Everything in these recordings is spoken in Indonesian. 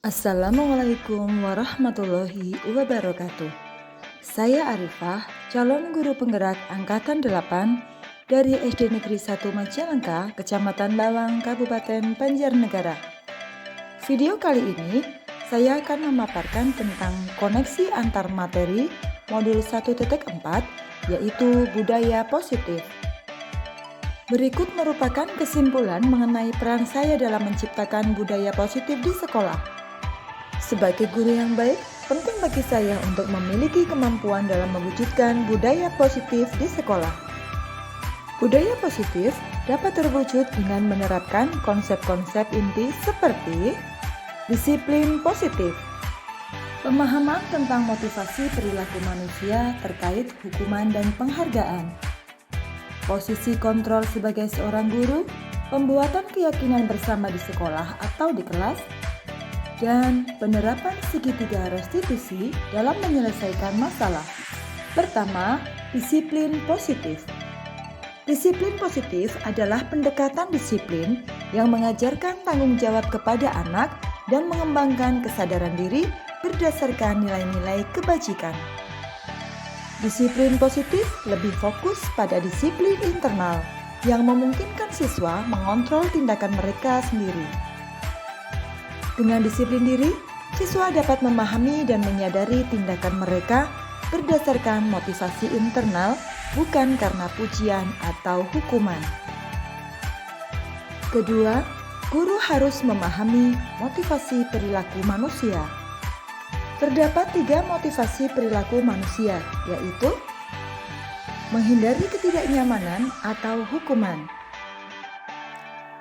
Assalamualaikum warahmatullahi wabarakatuh. Saya Arifah, calon guru penggerak Angkatan 8 dari SD Negeri 1 Majalengka, Kecamatan Bawang, Kabupaten Banjarnegara. Video kali ini saya akan memaparkan tentang koneksi antar materi modul 1.4, yaitu budaya positif. Berikut merupakan kesimpulan mengenai peran saya dalam menciptakan budaya positif di sekolah. Sebagai guru yang baik, penting bagi saya untuk memiliki kemampuan dalam mewujudkan budaya positif di sekolah. Budaya positif dapat terwujud dengan menerapkan konsep-konsep inti seperti disiplin positif, pemahaman tentang motivasi perilaku manusia terkait hukuman dan penghargaan, posisi kontrol sebagai seorang guru, pembuatan keyakinan bersama di sekolah atau di kelas, dan penerapan segitiga restitusi dalam menyelesaikan masalah. Pertama, disiplin positif. Disiplin positif adalah pendekatan disiplin yang mengajarkan tanggung jawab kepada anak dan mengembangkan kesadaran diri berdasarkan nilai-nilai kebajikan. Disiplin positif lebih fokus pada disiplin internal yang memungkinkan siswa mengontrol tindakan mereka sendiri. Dengan disiplin diri, siswa dapat memahami dan menyadari tindakan mereka berdasarkan motivasi internal, bukan karena pujian atau hukuman. Kedua, guru harus memahami motivasi perilaku manusia. Terdapat 3 motivasi perilaku manusia, yaitu menghindari ketidaknyamanan atau hukuman,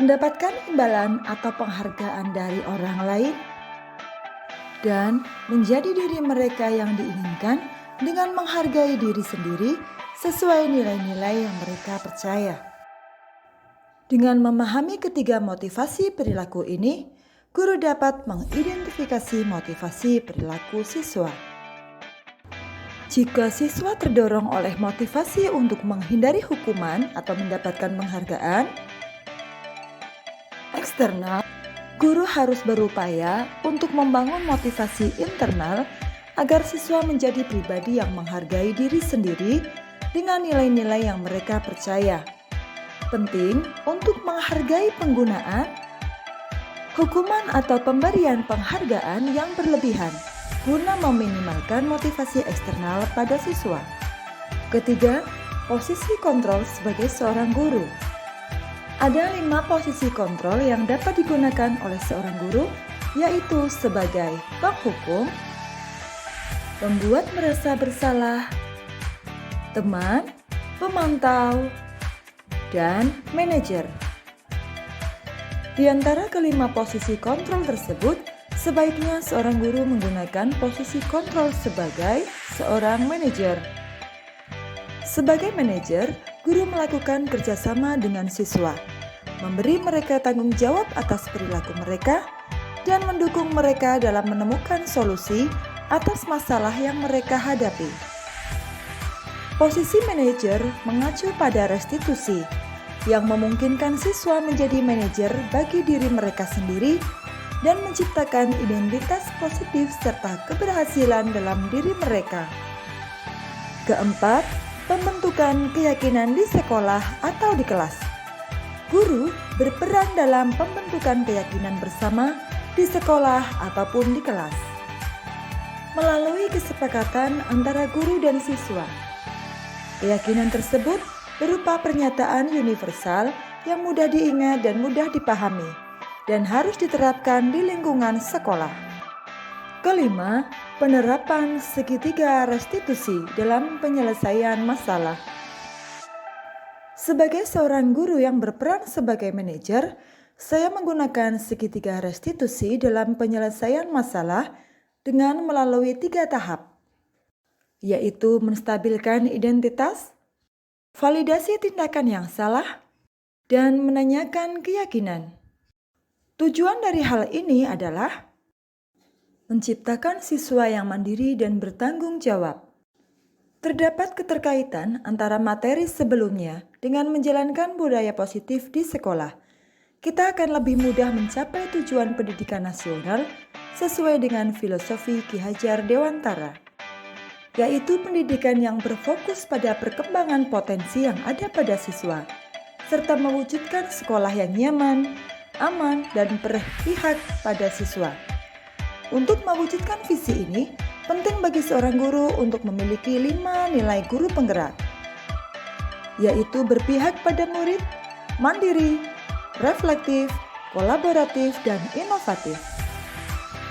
mendapatkan imbalan atau penghargaan dari orang lain, dan menjadi diri mereka yang diinginkan dengan menghargai diri sendiri sesuai nilai-nilai yang mereka percaya. Dengan memahami ketiga motivasi perilaku ini, guru dapat mengidentifikasi motivasi perilaku siswa. Jika siswa terdorong oleh motivasi untuk menghindari hukuman atau mendapatkan penghargaan eksternal, guru harus berupaya untuk membangun motivasi internal agar siswa menjadi pribadi yang menghargai diri sendiri dengan nilai-nilai yang mereka percaya. Penting untuk menghargai penggunaan hukuman atau pemberian penghargaan yang berlebihan guna meminimalkan motivasi eksternal pada siswa. Ketiga, posisi kontrol sebagai seorang guru. Ada 5 posisi kontrol yang dapat digunakan oleh seorang guru, yaitu sebagai penghukum, pembuat merasa bersalah, teman, pemantau, dan manajer. Di antara kelima posisi kontrol tersebut, sebaiknya seorang guru menggunakan posisi kontrol sebagai seorang manajer. Sebagai manajer, guru melakukan kerjasama dengan siswa, memberi mereka tanggung jawab atas perilaku mereka, dan mendukung mereka dalam menemukan solusi atas masalah yang mereka hadapi. Posisi manajer mengacu pada restitusi, yang memungkinkan siswa menjadi manajer bagi diri mereka sendiri dan menciptakan identitas positif serta keberhasilan dalam diri mereka. Keempat, pembentukan keyakinan di sekolah atau di kelas. Guru berperan dalam pembentukan keyakinan bersama di sekolah ataupun di kelas melalui kesepakatan antara guru dan siswa. Keyakinan tersebut berupa pernyataan universal yang mudah diingat dan mudah dipahami dan harus diterapkan di lingkungan sekolah. Kelima, penerapan segitiga restitusi dalam penyelesaian masalah. Sebagai seorang guru yang berperan sebagai manajer, saya menggunakan segitiga restitusi dalam penyelesaian masalah dengan melalui 3 tahap, yaitu menstabilkan identitas, validasi tindakan yang salah, dan menanyakan keyakinan. Tujuan dari hal ini adalah menciptakan siswa yang mandiri dan bertanggung jawab. Terdapat keterkaitan antara materi sebelumnya dengan menjalankan budaya positif di sekolah. Kita akan lebih mudah mencapai tujuan pendidikan nasional sesuai dengan filosofi Ki Hajar Dewantara, yaitu pendidikan yang berfokus pada perkembangan potensi yang ada pada siswa, serta mewujudkan sekolah yang nyaman, aman, dan berpihak pada siswa. Untuk mewujudkan visi ini, penting bagi seorang guru untuk memiliki 5 nilai guru penggerak, yaitu berpihak pada murid, mandiri, reflektif, kolaboratif, dan inovatif.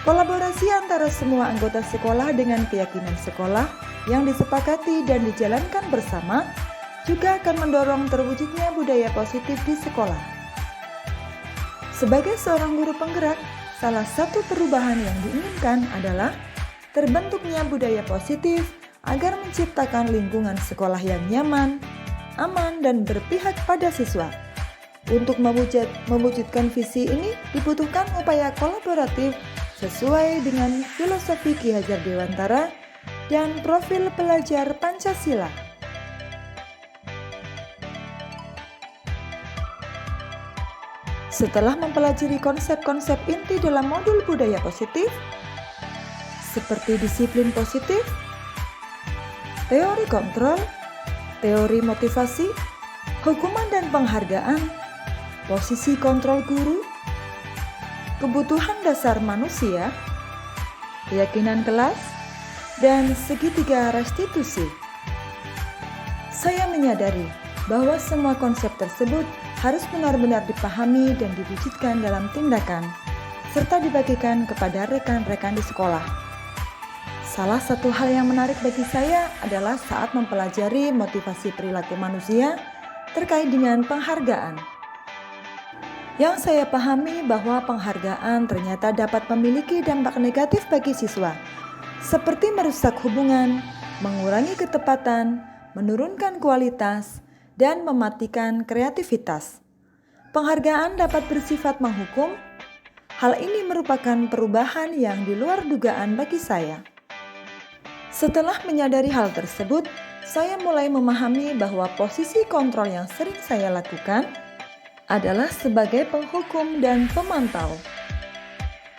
Kolaborasi antara semua anggota sekolah dengan keyakinan sekolah yang disepakati dan dijalankan bersama juga akan mendorong terwujudnya budaya positif di sekolah. Sebagai seorang guru penggerak, salah satu perubahan yang diinginkan adalah terbentuknya budaya positif agar menciptakan lingkungan sekolah yang nyaman, aman, dan berpihak pada siswa. Untuk mewujudkan visi ini dibutuhkan upaya kolaboratif sesuai dengan filosofi Ki Hajar Dewantara dan profil pelajar Pancasila. Setelah mempelajari konsep-konsep inti dalam modul budaya positif, seperti disiplin positif, teori kontrol, teori motivasi, hukuman dan penghargaan, posisi kontrol guru, kebutuhan dasar manusia, keyakinan kelas, dan segitiga restitusi. Saya menyadari bahwa semua konsep tersebut harus benar-benar dipahami dan diwujudkan dalam tindakan, serta dibagikan kepada rekan-rekan di sekolah. Salah satu hal yang menarik bagi saya adalah saat mempelajari motivasi perilaku manusia terkait dengan penghargaan. Yang saya pahami bahwa penghargaan ternyata dapat memiliki dampak negatif bagi siswa, seperti merusak hubungan, mengurangi ketepatan, menurunkan kualitas, dan mematikan kreativitas. Penghargaan dapat bersifat menghukum. Hal ini merupakan perubahan yang di luar dugaan bagi saya. Setelah menyadari hal tersebut, saya mulai memahami bahwa posisi kontrol yang sering saya lakukan adalah sebagai penghukum dan pemantau.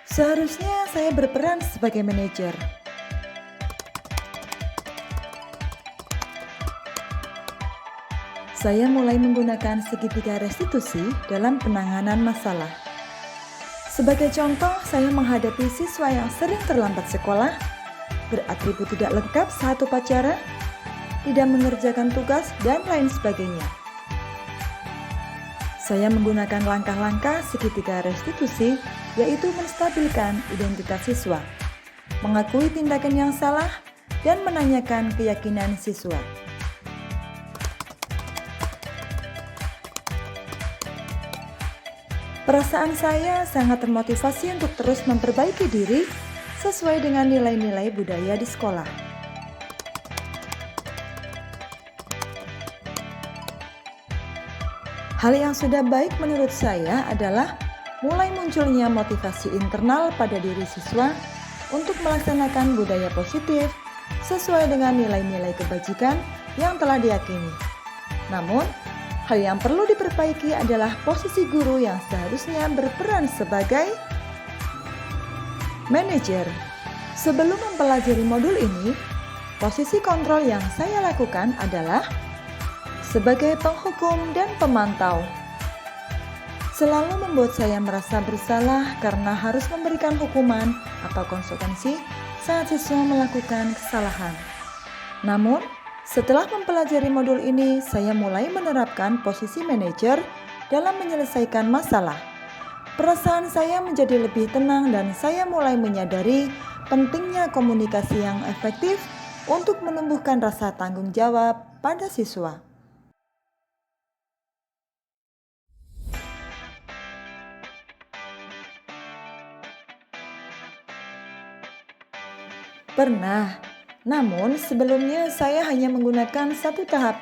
Seharusnya saya berperan sebagai manajer. Saya mulai menggunakan segitiga restitusi dalam penanganan masalah. Sebagai contoh, saya menghadapi siswa yang sering terlambat sekolah, beratribut tidak lengkap saat upacara, tidak mengerjakan tugas, dan lain sebagainya. Saya menggunakan langkah-langkah segitiga restitusi, yaitu menstabilkan identitas siswa, mengakui tindakan yang salah, dan menanyakan keyakinan siswa. Perasaan saya sangat termotivasi untuk terus memperbaiki diri sesuai dengan nilai-nilai budaya di sekolah. Hal yang sudah baik menurut saya adalah mulai munculnya motivasi internal pada diri siswa untuk melaksanakan budaya positif sesuai dengan nilai-nilai kebajikan yang telah diyakini. Namun, hal yang perlu diperbaiki adalah posisi guru yang seharusnya berperan sebagai manajer. Sebelum mempelajari modul ini, posisi kontrol yang saya lakukan adalah sebagai penghukum dan pemantau. Selalu membuat saya merasa bersalah karena harus memberikan hukuman atau konsekuensi saat siswa melakukan kesalahan. Namun, setelah mempelajari modul ini, saya mulai menerapkan posisi manajer dalam menyelesaikan masalah. Perasaan saya menjadi lebih tenang dan saya mulai menyadari pentingnya komunikasi yang efektif untuk menumbuhkan rasa tanggung jawab pada siswa. Pernah, namun sebelumnya saya hanya menggunakan satu tahap.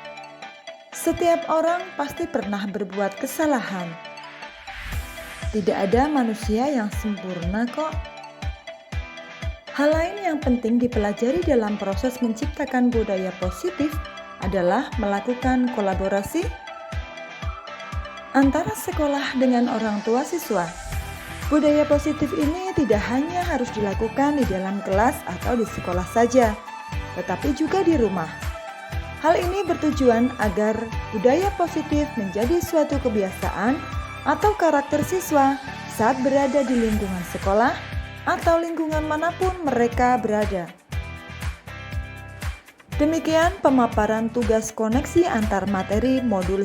Setiap orang pasti pernah berbuat kesalahan. Tidak ada manusia yang sempurna kok. Hal lain yang penting dipelajari dalam proses menciptakan budaya positif adalah melakukan kolaborasi antara sekolah dengan orang tua siswa. Budaya positif ini tidak hanya harus dilakukan di dalam kelas atau di sekolah saja, tetapi juga di rumah. Hal ini bertujuan agar budaya positif menjadi suatu kebiasaan atau karakter siswa saat berada di lingkungan sekolah atau lingkungan manapun mereka berada. Demikian pemaparan tugas koneksi antar materi modul